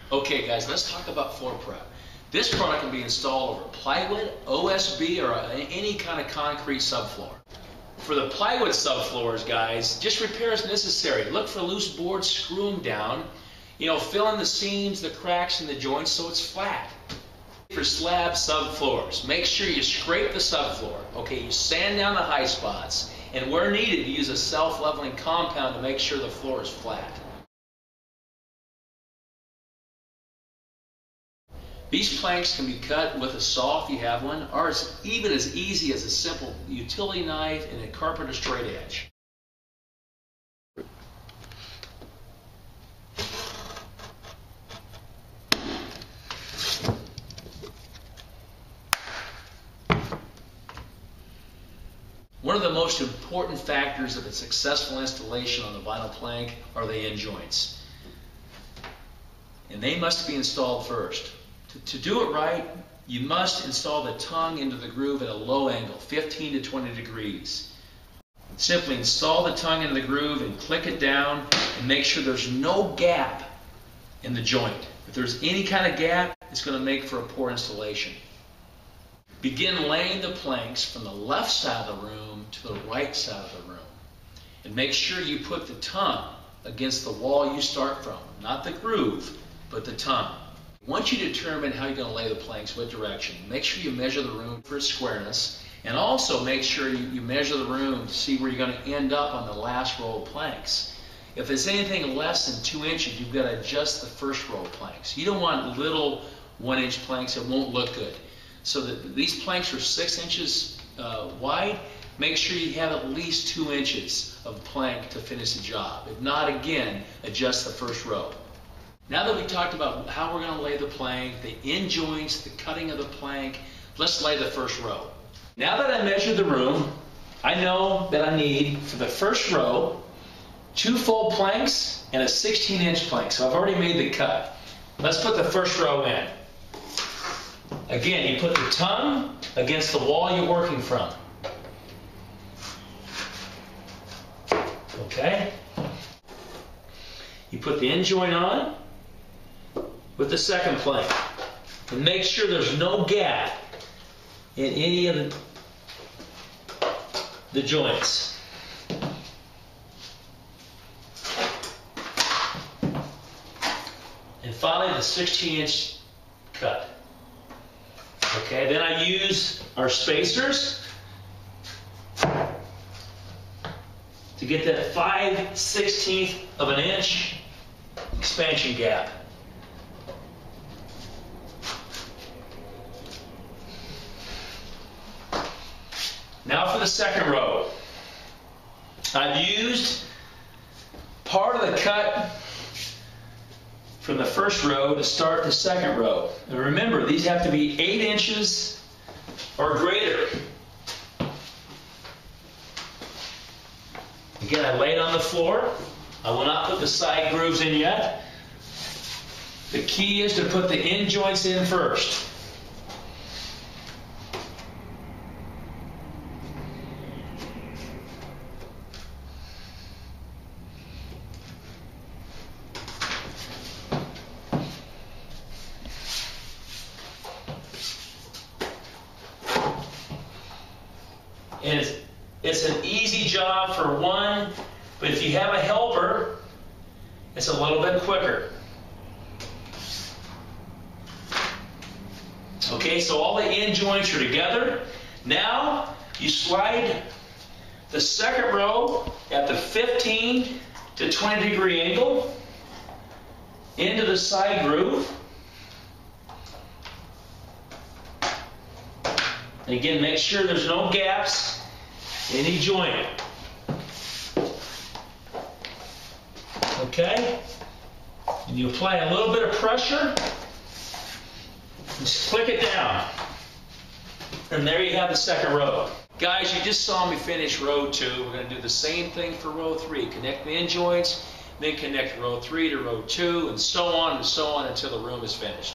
Okay guys, let's talk about floor prep. This product can be installed over plywood, OSB, or any kind of concrete subfloor. For the plywood subfloors, guys, just repair as necessary. Look for loose boards, screw them down. Fill in the seams, the cracks, and the joints so it's flat. For slab subfloors, make sure you scrape the subfloor. Okay, you sand down the high spots, and where needed, use a self-leveling compound to make sure the floor is flat. These planks can be cut with a saw if you have one, or even as easy as a simple utility knife and a carpenter straight edge. One of the most important factors of a successful installation on the vinyl plank are the end joints. And they must be installed first. To do it right, you must install the tongue into the groove at a low angle, 15 to 20 degrees. Simply install the tongue into the groove and click it down and make sure there's no gap in the joint. If there's any kind of gap, it's going to make for a poor installation. Begin laying the planks from the left side of the room to the right side of the room. And make sure you put the tongue against the wall you start from, not the groove, but the tongue. Once you determine how you're going to lay the planks, what direction, make sure you measure the room for its squareness, and also make sure you measure the room to see where you're going to end up on the last row of planks. If it's anything less than 2 inches, you've got to adjust the first row of planks. You don't want little 1-inch planks, it won't look good. So that these planks are 6 inches wide, make sure you have at least 2 inches of plank to finish the job. If not, again, adjust the first row. Now that we talked about how we're going to lay the plank, the end joints, the cutting of the plank, let's lay the first row. Now that I measured the room, I know that I need, for the first row, 2 full planks and a 16-inch plank. So I've already made the cut. Let's put the first row in. Again, you put the tongue against the wall you're working from. Okay? You put the end joint on with the second plank. And make sure there's no gap in any of the joints. And finally, the 16-inch cut. Okay, then I use our spacers to get that 5/16 of an inch expansion gap. Now for the second row. I've used part of the cut from the first row to start the second row. And remember, these have to be 8 inches or greater. Again, I lay it on the floor. I will not put the side grooves in yet. The key is to put the end joints in first. And it's an easy job for one, but if you have a helper, it's a little bit quicker. Okay, so all the end joints are together. Now you slide the second row at the 15 to 20 degree angle into the side groove. And again, make sure there's no gaps in any joint. Okay? And you apply a little bit of pressure. Just click it down. And there you have the second row. Guys, you just saw me finish row 2. We're going to do the same thing for row 3. Connect the end joints, then connect row 3 to row 2, and so on until the room is finished.